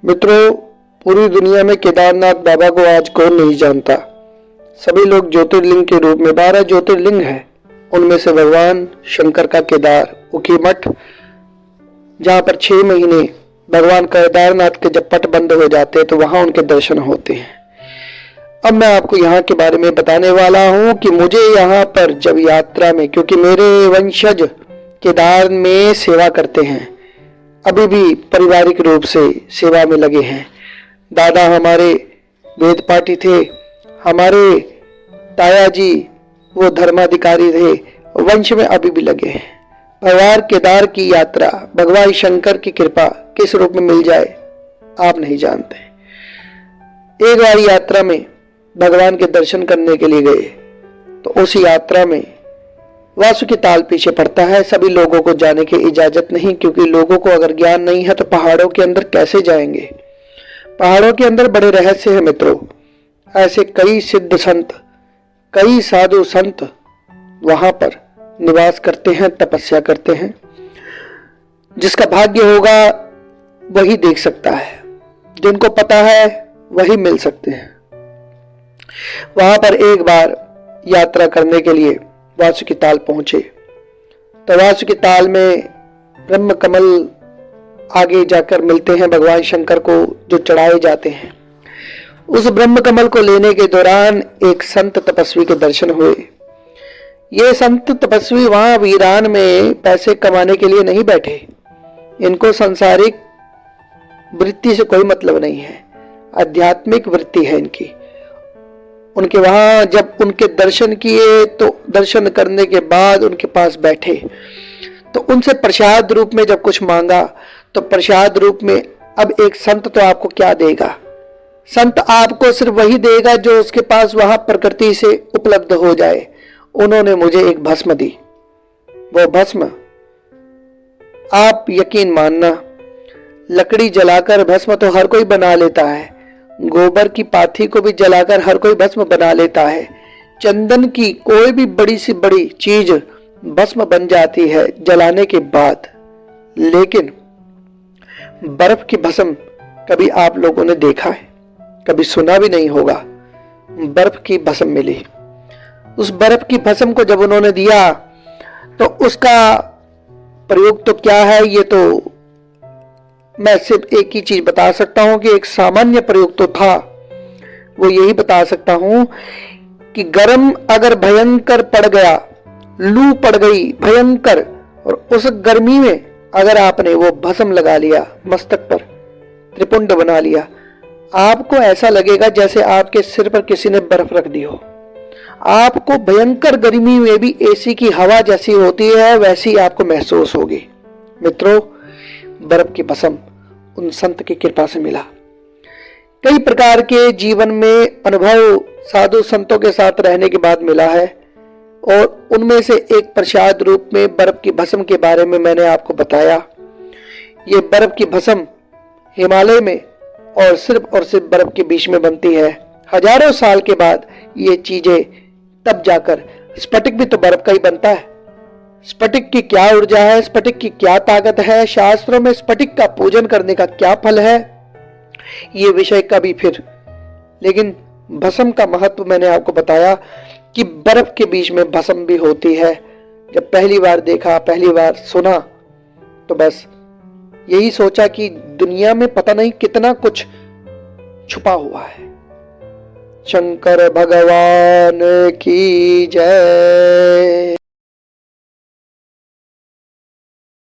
मित्रों, पूरी दुनिया में केदारनाथ बाबा को आज कौन नहीं जानता। सभी लोग ज्योतिर्लिंग के रूप में 12 ज्योतिर्लिंग हैं। उनमें से भगवान शंकर का केदार उखी मठ, जहां पर 6 महीने भगवान केदारनाथ के जब पट बंद हो जाते हैं तो वहां उनके दर्शन होते हैं। अब मैं आपको यहाँ के बारे में बताने वाला हूँ कि मुझे यहाँ पर जब यात्रा में, क्योंकि मेरे वंशज केदार में सेवा करते हैं, अभी भी पारिवारिक रूप से सेवा में लगे हैं। दादा हमारे वेद पाठी थे, हमारे ताया जी वो धर्माधिकारी थे, वंश में अभी भी लगे हैं। परिवार केदार की यात्रा भगवान शंकर की कृपा किस रूप में मिल जाए आप नहीं जानते। एक बार यात्रा में भगवान के दर्शन करने के लिए गए तो उस यात्रा में वासुकी ताल पीछे पड़ता है। सभी लोगों को जाने की इजाजत नहीं, क्योंकि लोगों को अगर ज्ञान नहीं है तो पहाड़ों के अंदर कैसे जाएंगे। पहाड़ों के अंदर बड़े रहस्य है मित्रों। ऐसे कई सिद्ध संत, कई साधु संत वहां पर निवास करते हैं, तपस्या करते हैं। जिसका भाग्य होगा वही देख सकता है, जिनको पता है वही मिल सकते हैं। वहां पर एक बार यात्रा करने के लिए वासुकी ताल पहुंचे तो वासुकी ताल में ब्रह्म कमल आगे जाकर मिलते हैं भगवान शंकर को, जो चढ़ाए जाते हैं। उस ब्रह्म कमल को लेने के दौरान एक संत तपस्वी के दर्शन हुए। ये संत तपस्वी वहां वीरान में पैसे कमाने के लिए नहीं बैठे, इनको सांसारिक वृत्ति से कोई मतलब नहीं है, आध्यात्मिक वृत्ति है इनकी। उनके वहां जब उनके दर्शन किए तो दर्शन करने के बाद उनके पास बैठे तो उनसे प्रसाद रूप में जब कुछ मांगा तो प्रसाद रूप में, अब एक संत तो आपको क्या देगा? संत आपको सिर्फ वही देगा जो उसके पास वहां प्रकृति से उपलब्ध हो जाए। उन्होंने मुझे एक भस्म दी। वो भस्म, आप यकीन मानना, लकड़ी जलाकर भस्म तो हर कोई बना लेता है, गोबर की पाथी को भी जलाकर हर कोई भस्म बना लेता है, चंदन की कोई भी बड़ी से बड़ी चीज भस्म बन जाती है जलाने के बाद। लेकिन बर्फ की भस्म कभी आप लोगों ने देखा है? कभी सुना भी नहीं होगा। बर्फ की भस्म मिली। उस बर्फ की भस्म को जब उन्होंने दिया तो उसका प्रयोग तो क्या है, ये तो मैं सिर्फ एक ही चीज बता सकता हूं कि एक सामान्य प्रयोग तो था। वो यही बता सकता हूं कि गर्म अगर भयंकर पड़ गया, लू पड़ गई भयंकर, और उस गर्मी में अगर आपने वो भस्म लगा लिया, मस्तक पर त्रिपुंड बना लिया, आपको ऐसा लगेगा जैसे आपके सिर पर किसी ने बर्फ रख दी हो। आपको भयंकर गर्मी में भी एसी की हवा जैसी होती है वैसी आपको महसूस होगी। मित्रों, बर्फ की भस्म उन संत की कृपा से मिला। कई प्रकार के जीवन में अनुभव साधु संतों के साथ रहने के बाद मिला है, और उनमें से एक प्रसाद रूप में बर्फ की भस्म के बारे में मैंने आपको बताया। ये बर्फ की भस्म हिमालय में और सिर्फ बर्फ के बीच में बनती है। हजारों साल के बाद ये चीजें तब जाकर, स्फटिक भी तो बर्फ का ही बनता है। स्फटिक की क्या ऊर्जा है, स्फटिक की क्या ताकत है, शास्त्रों में स्फटिक का पूजन करने का क्या फल है, ये विषय का भी फिर। लेकिन भस्म का महत्व मैंने आपको बताया कि बर्फ के बीच में भस्म भी होती है। जब पहली बार देखा, पहली बार सुना तो बस यही सोचा कि दुनिया में पता नहीं कितना कुछ छुपा हुआ है। शंकर भगवान की जय।